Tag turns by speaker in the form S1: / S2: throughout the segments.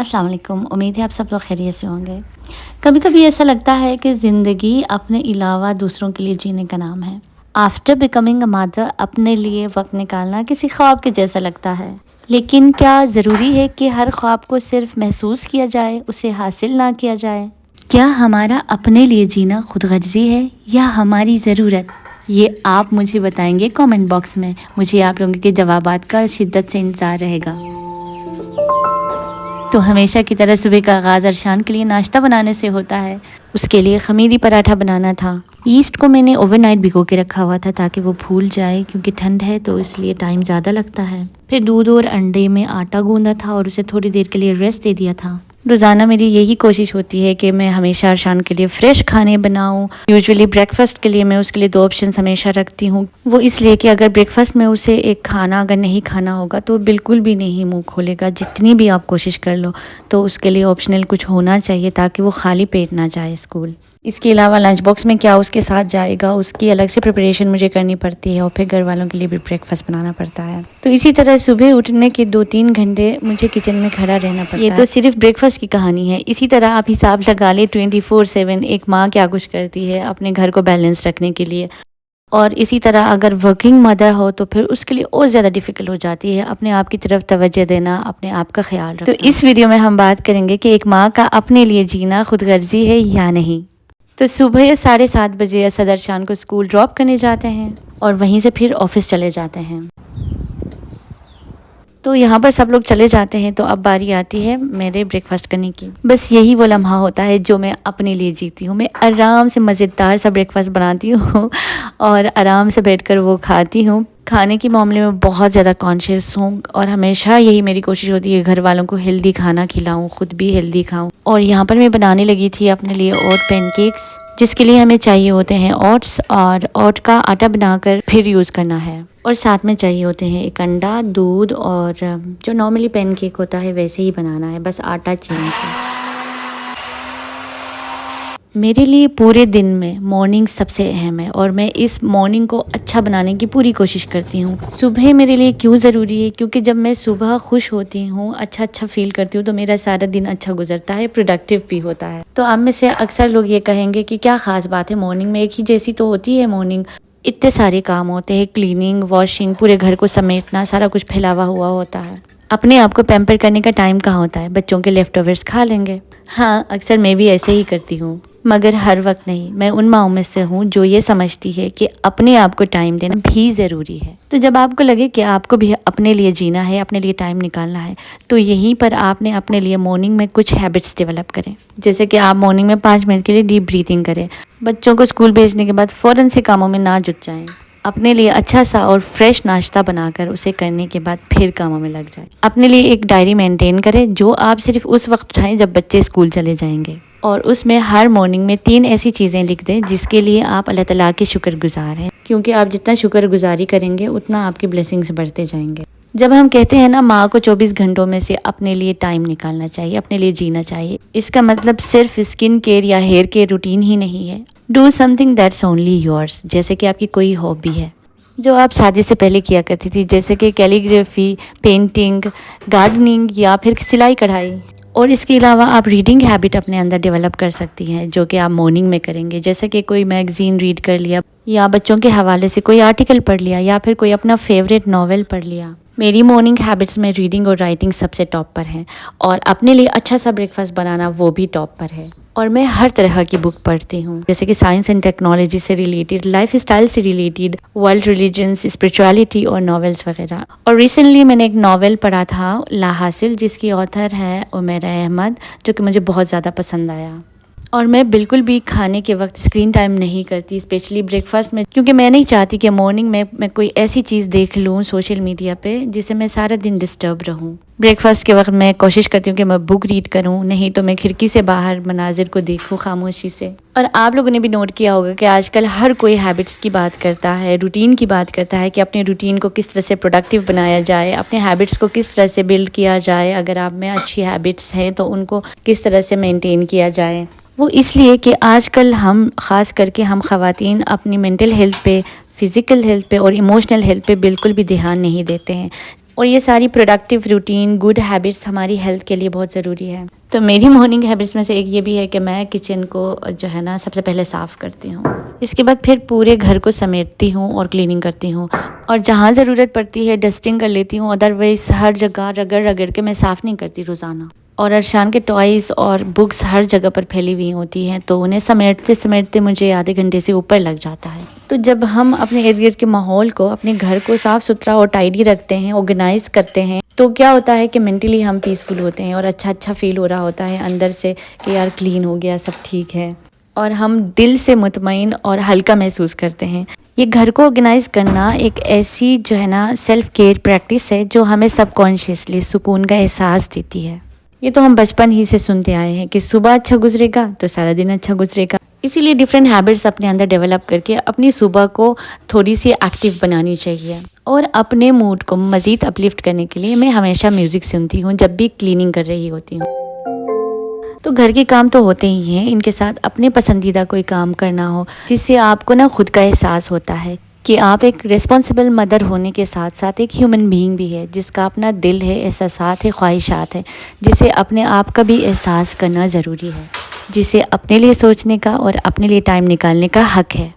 S1: السلام علیکم، امید ہے آپ سب لوگ خیریت سے ہوں گے۔ کبھی کبھی ایسا لگتا ہے کہ زندگی اپنے علاوہ دوسروں کے لیے جینے کا نام ہے۔ آفٹر بیکمنگ اے مادر اپنے لیے وقت نکالنا کسی خواب کے جیسا لگتا ہے، لیکن کیا ضروری ہے کہ ہر خواب کو صرف محسوس کیا جائے، اسے حاصل نہ کیا جائے؟ کیا ہمارا اپنے لیے جینا خود غرضی ہے یا ہماری ضرورت؟ یہ آپ مجھے بتائیں گے کامنٹ باکس میں۔ مجھے آپ لوگوں کے جوابات کا شدت سے انتظار رہے گا۔ تو ہمیشہ کی طرح صبح کا آغاز ارشان کے لیے ناشتہ بنانے سے ہوتا ہے۔ اس کے لیے خمیری پراٹھا بنانا تھا۔ ایسٹ کو میں نے اوور نائٹ بھگو کے رکھا ہوا تھا تاکہ وہ پھول جائے، کیونکہ ٹھنڈ ہے تو اس لیے ٹائم زیادہ لگتا ہے۔ پھر دودھ اور انڈے میں آٹا گوندا تھا اور اسے تھوڑی دیر کے لیے ریسٹ دے دیا تھا۔ روزانہ میری یہی کوشش ہوتی ہے کہ میں ہمیشہ ارشان کے لیے فریش کھانے بناؤں۔ یوزولی بریک فاسٹ کے لیے میں اس کے لیے 2 آپشنز ہمیشہ رکھتی ہوں۔ وہ اس لیے کہ اگر بریک فاسٹ میں اسے ایک کھانا اگر نہیں کھانا ہوگا تو بالکل بھی نہیں منہ کھولے گا، جتنی بھی آپ کوشش کر لو، تو اس کے لیے آپشنل کچھ ہونا چاہیے تاکہ وہ خالی پیٹ نہ جائے اسکول۔ اس کے علاوہ لنچ باکس میں کیا اس کے ساتھ جائے گا، اس کی الگ سے پریپریشن مجھے کرنی پڑتی ہے، اور پھر گھر والوں کے لیے بھی بریک فاسٹ بنانا پڑتا ہے۔ تو اسی طرح صبح اٹھنے کے 2-3 گھنٹے مجھے کچن میں کھڑا رہنا پڑتا ہے۔ یہ تو صرف بریک فاسٹ کی کہانی ہے۔ اسی طرح آپ حساب لگا لیں 24/7 ایک ماں کیا کچھ کرتی ہے اپنے گھر کو بیلنس رکھنے کے لیے، اور اسی طرح اگر ورکنگ مدر ہو تو پھر اس کے لیے اور زیادہ ڈیفیکلٹ ہو جاتی ہے اپنے آپ کی طرف توجہ دینا، اپنے آپ کا خیال رکھنا۔ تو اس ویڈیو میں ہم بات کریں گے کہ ایک ماں کا اپنے لیے جینا خود غرضی ہے یا نہیں۔ تو صبح 7:30 بجے اسد ارشان کو اسکول ڈراپ کرنے جاتے ہیں اور وہیں سے پھر آفس چلے جاتے ہیں۔ تو یہاں پر سب لوگ چلے جاتے ہیں تو اب باری آتی ہے میرے بریک فاسٹ کرنے کی۔ بس یہی وہ لمحہ ہوتا ہے جو میں اپنے لیے جیتی ہوں۔ میں آرام سے مزیدار سا بریک فاسٹ بناتی ہوں اور آرام سے بیٹھ کر وہ کھاتی ہوں۔ کھانے کے معاملے میں بہت زیادہ کانشیس ہوں اور ہمیشہ یہی میری کوشش ہوتی ہے گھر والوں کو ہیلدی کھانا کھلاؤں، خود بھی ہیلدی کھاؤں۔ اور یہاں پر میں بنانے لگی تھی اپنے لیے اوٹ پین کیکس، جس کے لیے ہمیں چاہیے ہوتے ہیں اوٹس، اور اوٹ کا آٹا بنا کر پھر یوز کرنا ہے، اور ساتھ میں چاہیے ہوتے ہیں ایک انڈا، دودھ، اور جو نارملی پین کیک ہوتا ہے ویسے ہی بنانا ہے، بس آٹا چینج ہے۔ میرے لیے پورے دن میں مارننگ سب سے اہم ہے اور میں اس مارننگ کو اچھا بنانے کی پوری کوشش کرتی ہوں۔ صبح میرے لیے کیوں ضروری ہے؟ کیونکہ جب میں صبح خوش ہوتی ہوں، اچھا فیل کرتی ہوں، تو میرا سارا دن اچھا گزرتا ہے، پروڈکٹیو بھی ہوتا ہے۔ تو آپ میں سے اکثر لوگ یہ کہیں گے کہ کیا خاص بات ہے مارننگ میں، ایک ہی جیسی تو ہوتی ہے مارننگ، اتنے سارے کام ہوتے ہیں، کلیننگ، واشنگ، پورے گھر کو سمیٹنا، سارا کچھ پھیلاوا ہوا ہوتا ہے۔ اپنے آپ کو پیمپر کرنے کا ٹائم کہاں ہوتا ہے؟ بچوں کے لیفٹ اوورز کھا لیں گے۔ ہاں، اکثر میں بھی ایسے ہی کرتی ہوں، مگر ہر وقت نہیں۔ میں ان ماؤں میں سے ہوں جو یہ سمجھتی ہے کہ اپنے آپ کو ٹائم دینا بھی ضروری ہے۔ تو جب آپ کو لگے کہ آپ کو بھی اپنے لیے جینا ہے، اپنے لیے ٹائم نکالنا ہے، تو یہیں پر آپ نے اپنے لیے مارننگ میں کچھ ہیبٹس ڈیولپ کریں، جیسے کہ آپ مارننگ میں 5 منٹ کے لیے ڈیپ بریتھنگ کریں۔ بچوں کو اسکول بھیجنے کے بعد فوراً سے کاموں میں نہ جٹ جائیں، اپنے لیے اچھا سا اور فریش ناشتہ بنا کر اسے کرنے کے بعد پھر کاموں میں لگ جائیں۔ اپنے لیے ایک ڈائری مینٹین کریں جو آپ صرف اس وقت اٹھائیں جب بچے اسکول چلے جائیں گے، اور اس میں ہر مارننگ میں 3 ایسی چیزیں لکھ دیں جس کے لیے آپ اللہ تعالیٰ کے شکر گزار ہیں، کیونکہ آپ جتنا شکر گزاری کریں گے اتنا آپ کی بلیسنگز بڑھتے جائیں گے۔ جب ہم کہتے ہیں نا ماں کو 24 گھنٹوں میں سے اپنے لیے ٹائم نکالنا چاہیے، اپنے لیے جینا چاہیے، اس کا مطلب صرف اسکن کیئر یا ہیئر کیئر روٹین ہی نہیں ہے۔ Do some thing that's only yours, جیسے کہ آپ کی کوئی ہابی ہے جو آپ شادی سے پہلے کیا کرتی تھی، جیسے کہ کیلیگرافی، پینٹنگ، گارڈننگ یا پھر سلائی کڑھائی۔ اور اس کے علاوہ آپ ریڈنگ ہیبٹ اپنے اندر ڈیولپ کر سکتی ہیں، جو کہ آپ مارننگ میں کریں گے، جیسے کہ کوئی میگزین ریڈ کر لیا، یا بچوں کے حوالے سے کوئی آرٹیکل پڑھ لیا، یا پھر کوئی اپنا فیوریٹ ناول پڑھ لیا۔ میری مارننگ ہیبٹس میں ریڈنگ اور رائٹنگ سب سے ٹاپ پر ہیں، اور اپنے لیے اچھا سا بریک فاسٹ بنانا وہ بھی ٹاپ پر ہے۔ اور میں ہر طرح کی بک پڑھتی ہوں، جیسے کہ سائنس اینڈ ٹیکنالوجی سے ریلیٹڈ، لائف اسٹائل سے ریلیٹڈ، ورلڈ ریلیجنس، اسپرچویلٹی اور ناولز وغیرہ۔ اور ریسنٹلی میں نے ایک ناول پڑھا تھا لا حاصل، جس کی آتھر ہے عمیرہ احمد، جو کہ مجھے بہت زیادہ پسند آیا۔ اور میں بالکل بھی کھانے کے وقت اسکرین ٹائم نہیں کرتی، اسپیشلی بریک فاسٹ میں، کیونکہ میں نہیں چاہتی کہ مارننگ میں کوئی ایسی چیز دیکھ لوں سوشل میڈیا پہ جس سے میں سارا دن ڈسٹرب رہوں۔ بریک فاسٹ کے وقت میں کوشش کرتی ہوں کہ میں بک ریڈ کروں، نہیں تو میں کھڑکی سے باہر مناظر کو دیکھوں خاموشی سے۔ اور آپ لوگوں نے بھی نوٹ کیا ہوگا کہ آج کل ہر کوئی ہیبٹس کی بات کرتا ہے، روٹین کی بات کرتا ہے، کہ اپنے روٹین کو کس طرح سے پروڈکٹیو بنایا جائے، اپنے ہیبٹس کو کس طرح سے بلڈ کیا جائے، اگر آپ میں اچھی ہیبٹس ہیں تو ان کو کس طرح سے مینٹین کیا جائے۔ وہ اس لیے کہ آج کل ہم، خاص کر کے ہم خواتین، اپنی مینٹل ہیلتھ پہ، فزیکل ہیلتھ پہ اور ایموشنل ہیلتھ پہ بالکل بھی دھیان نہیں دیتے ہیں۔ اور یہ ساری پروڈکٹیو روٹین گڈ ہیبٹس ہماری ہیلتھ کے لیے بہت ضروری ہے. تو میری مارننگ ہیبٹس میں سے ایک یہ بھی ہے کہ میں کچن کو جو ہے نا سب سے پہلے صاف کرتی ہوں. اس کے بعد پھر پورے گھر کو سمیٹتی ہوں اور کلیننگ کرتی ہوں، اور جہاں ضرورت پڑتی ہے ڈسٹنگ کر لیتی ہوں. ادروائز ہر جگہ رگڑ رگڑ کے میں صاف نہیں کرتی روزانہ. اور ارشان کے ٹوائز اور بکس ہر جگہ پر پھیلی ہوئی ہوتی ہیں، تو انہیں سمیٹتے سمیٹتے مجھے آدھے گھنٹے سے اوپر لگ جاتا ہے. تو جب ہم اپنے ارد گرد کے ماحول کو، اپنے گھر کو صاف ستھرا اور ٹائڈی رکھتے ہیں، آرگنائز کرتے ہیں، تو کیا ہوتا ہے کہ مینٹلی ہم پیسفل ہوتے ہیں اور اچھا فیل ہو رہا ہوتا ہے اندر سے کہ یار کلین ہو گیا، سب ٹھیک ہے، اور ہم دل سے مطمئن اور ہلکا محسوس کرتے ہیں. یہ گھر کو آرگنائز کرنا ایک ایسی جو ہے نا سیلف کیئر پریکٹس ہے جو ہمیں سب کانشیسلی سکون کا احساس دیتی ہے. یہ تو ہم بچپن ہی سے سنتے آئے ہیں کہ صبح اچھا گزرے گا تو سارا دن اچھا گزرے گا. اسی لیے ڈفرینٹ ہیبٹس اپنے اندر ڈیولپ کر کے اپنی صبح کو تھوڑی سی ایکٹیو بنانی چاہیے. اور اپنے موڈ کو مزید اپلفٹ کرنے کے لیے میں ہمیشہ میوزک سنتی ہوں جب بھی کلیننگ کر رہی ہوتی ہوں. تو گھر کے کام تو ہوتے ہی ہیں، ان کے ساتھ اپنے پسندیدہ کوئی کام کرنا ہو جس سے آپ کو نا خود کا احساس ہوتا ہے کہ آپ ایک ریسپانسبل مدر ہونے کے ساتھ ساتھ ایک ہیومن بینگ بھی ہے، جس کا اپنا دل ہے، احساسات ہے، خواہشات ہے، جسے اپنے آپ کا بھی احساس کرنا ضروری ہے، جسے اپنے لیے سوچنے کا اور اپنے لیے ٹائم نکالنے کا حق ہے.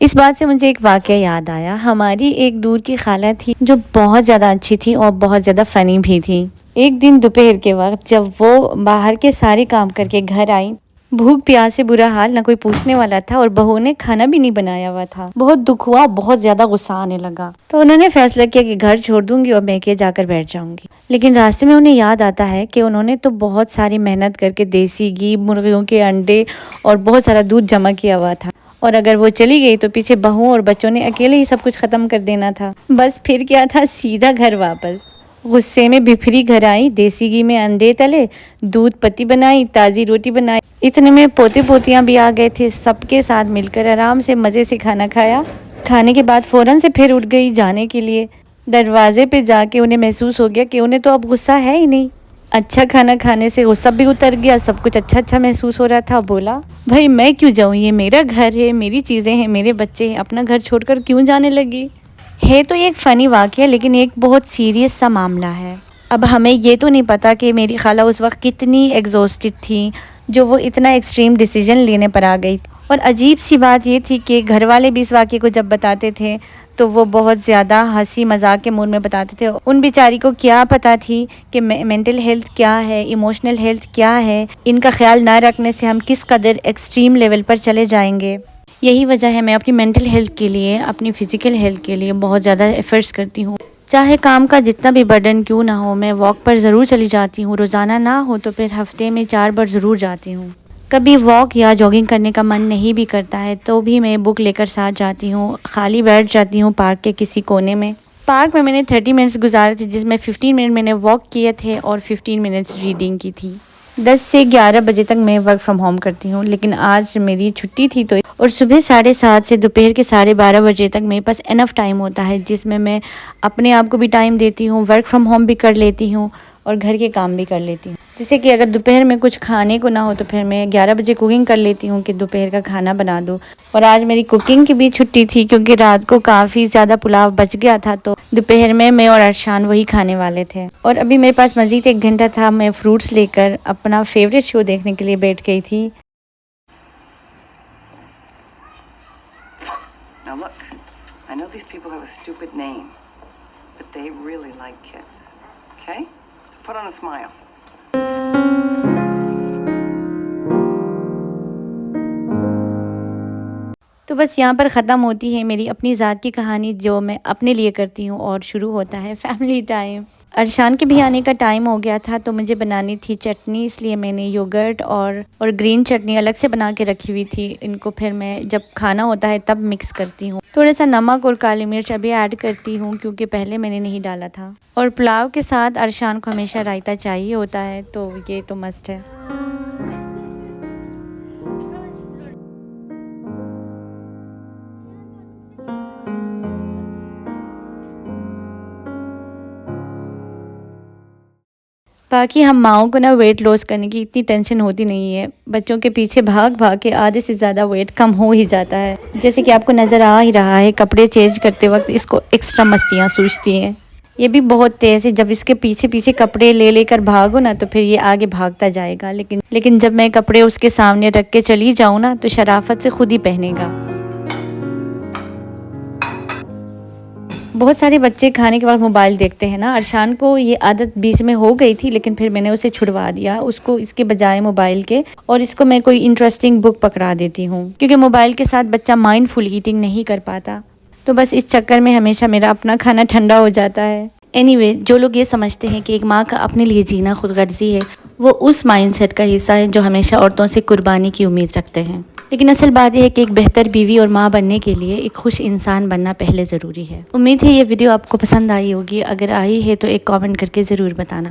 S1: اس بات سے مجھے ایک واقعہ یاد آیا. ہماری ایک دور کی خالہ تھی جو بہت زیادہ اچھی تھی اور بہت زیادہ فنی بھی تھی. ایک دن دوپہر کے وقت جب وہ باہر کے سارے کام کر کے گھر آئی، بھوک پیاس سے برا حال، نہ کوئی پوچھنے والا تھا اور بہو نے کھانا بھی نہیں بنایا ہوا تھا. بہت دکھ ہوا، بہت زیادہ غصہ آنے لگا. تو انہوں نے فیصلہ کیا کہ گھر چھوڑ دوں گی اور میکے جا کر بیٹھ جاؤں گی. لیکن راستے میں انہیں یاد آتا ہے کہ انہوں نے تو بہت ساری محنت کر کے دیسی گھی، مرغیوں کے انڈے اور بہت سارا دودھ جمع کیا ہوا تھا، اور اگر وہ چلی گئی تو پیچھے بہو اور بچوں نے اکیلے ہی سب کچھ ختم کر دینا تھا. بس پھر کیا تھا، سیدھا گھر واپس. غصے میں بفری گھر آئی، دیسی گھی میں انڈے تلے، دودھ پتی بنائی، تازی روٹی بنائی. اتنے میں پوتے پوتیاں بھی آ گئے تھے. سب کے ساتھ مل کر آرام سے مزے سے کھانا کھایا. کھانے کے بعد فوراً سے پھر اٹھ گئی جانے کے لیے. دروازے پہ جا کے انہیں محسوس ہو گیا کہ انہیں تو اب غصہ ہے ہی نہیں. اچھا کھانا کھانے سے غصہ بھی اتر گیا، سب کچھ اچھا محسوس ہو رہا تھا. بولا بھائی میں کیوں جاؤں، یہ میرا گھر ہے، میری چیزیں ہیں، میرے بچے ہیں، اپنا گھر چھوڑ کر کیوں جانے لگی. ہے تو یہ ایک فنی واقعہ، لیکن ایک بہت سیریس سا معاملہ ہے. اب ہمیں یہ تو نہیں پتا کہ میری خالہ اس وقت کتنی ایگزاسٹڈ تھی جو وہ اتنا ایکسٹریم ڈیسیجن لینے پر آ گئی. اور عجیب سی بات یہ تھی کہ گھر والے بھی اس واقعے کو جب بتاتے تھے تو وہ بہت زیادہ ہنسی مذاق کے موڈ میں بتاتے تھے. ان بیچاری کو کیا پتا تھی کہ مینٹل ہیلتھ کیا ہے، ایموشنل ہیلتھ کیا ہے. ان کا خیال نہ رکھنے سے ہم کس قدر ایکسٹریم لیول پر چلے جائیں گے. یہی وجہ ہے میں اپنی مینٹل ہیلتھ کے لیے، اپنی فزیکل ہیلتھ کے لیے بہت زیادہ ایفرٹس کرتی ہوں. چاہے کام کا جتنا بھی برڈن کیوں نہ ہو، میں واک پر ضرور چلی جاتی ہوں. روزانہ نہ ہو تو پھر ہفتے میں 4 بار ضرور جاتی ہوں. کبھی واک یا جاگنگ کرنے کا من نہیں بھی کرتا ہے تو بھی میں بک لے کر ساتھ جاتی ہوں. خالی بیٹھ جاتی ہوں پارک کے کسی کونے میں. پارک میں نے 30 منٹس گزارے تھے، جس میں 15 منٹ میں نے واک کیے تھے اور 15 منٹس ریڈنگ کی تھی. 10 سے 11 بجے تک میں ورک فرام ہوم کرتی ہوں، لیکن آج میری چھٹی تھی تو اور صبح 7:30 سے دوپہر کے 12:30 بجے تک میرے پاس انف ٹائم ہوتا ہے، جس میں میں اپنے آپ کو بھی ٹائم دیتی ہوں، ورک فرام ہوم بھی کر لیتی ہوں اور گھر کے کام بھی کر لیتی ہوں. جیسے کہ اگر دوپہر میں کچھ کھانے کو نہ ہو تو پھر میں 11 بجے کوکنگ کر لیتی ہوں کہ دوپہر کا کھانا بنا دوں. اور آج میری کوکنگ کی بھی چھٹی تھی کیونکہ رات کو کافی زیادہ پلاؤ بچ گیا تھا، تو دوپہر میں اور ارشان وہی کھانے والے تھے. اور ابھی میرے پاس مزید 1 گھنٹہ تھا. میں فروٹس لے کر اپنا فیوریٹ شو دیکھنے کے لیے بیٹھ گئی تھی.
S2: Now look, I know these people have a stupid name, but they really like kids, okay? So put on a smile.
S1: تو بس یہاں پر ختم ہوتی ہے میری اپنی ذات کی کہانی جو میں اپنے لیے کرتی ہوں، اور شروع ہوتا ہے فیملی ٹائم. ارشان کے بھی آنے کا ٹائم ہو گیا تھا تو مجھے بنانی تھی چٹنی، اس لیے میں نے یوگرٹ اور گرین چٹنی الگ سے بنا کے رکھی ہوئی تھی. ان کو پھر میں جب کھانا ہوتا ہے تب مکس کرتی ہوں. تھوڑا سا نمک اور کالی مرچ ابھی ایڈ کرتی ہوں کیونکہ پہلے میں نے نہیں ڈالا تھا. اور پلاؤ کے ساتھ ارشان کو ہمیشہ رائتا چاہیے ہوتا ہے، تو یہ تو مسٹ ہے. باقی ہم ماؤں کو نا ویٹ لاس کرنے کی اتنی ٹینشن ہوتی نہیں ہے. بچوں کے پیچھے بھاگ کے آدھے سے زیادہ ویٹ کم ہو ہی جاتا ہے. جیسے کہ آپ کو نظر آ ہی رہا ہے، کپڑے چینج کرتے وقت اس کو ایکسٹرا مستیاں سوچتی ہیں. یہ بھی بہت تیز ہے، جب اس کے پیچھے پیچھے کپڑے لے لے کر بھاگو نا تو پھر یہ آگے بھاگتا جائے گا، لیکن جب میں کپڑے اس کے سامنے رکھ کے چلی جاؤں نا تو شرافت سے خود ہی پہنے گا۔ بہت سارے بچے کھانے کے بعد موبائل دیکھتے ہیں نا، ارشان کو یہ عادت بیچ میں ہو گئی تھی، لیکن پھر میں نے اسے چھڑوا دیا، اس کو اس کے بجائے موبائل کے، اور اس کو میں کوئی انٹرسٹنگ بک پکڑا دیتی ہوں، کیونکہ موبائل کے ساتھ بچہ مائنڈ فل ایٹنگ نہیں کر پاتا، تو بس اس چکر میں ہمیشہ میرا اپنا کھانا ٹھنڈا ہو جاتا ہے۔ اینی وے، جو لوگ یہ سمجھتے ہیں کہ ایک ماں کا اپنے لیے جینا خود غرضی ہے، وہ اس مائنڈ سیٹ کا حصہ ہے جو ہمیشہ عورتوں سے قربانی کی امید رکھتے ہیں، لیکن اصل بات یہ ہے کہ ایک بہتر بیوی اور ماں بننے کے لیے ایک خوش انسان بننا پہلے ضروری ہے۔ امید ہے یہ ویڈیو آپ کو پسند آئی ہوگی، اگر آئی ہے تو ایک کامنٹ کر کے ضرور بتانا۔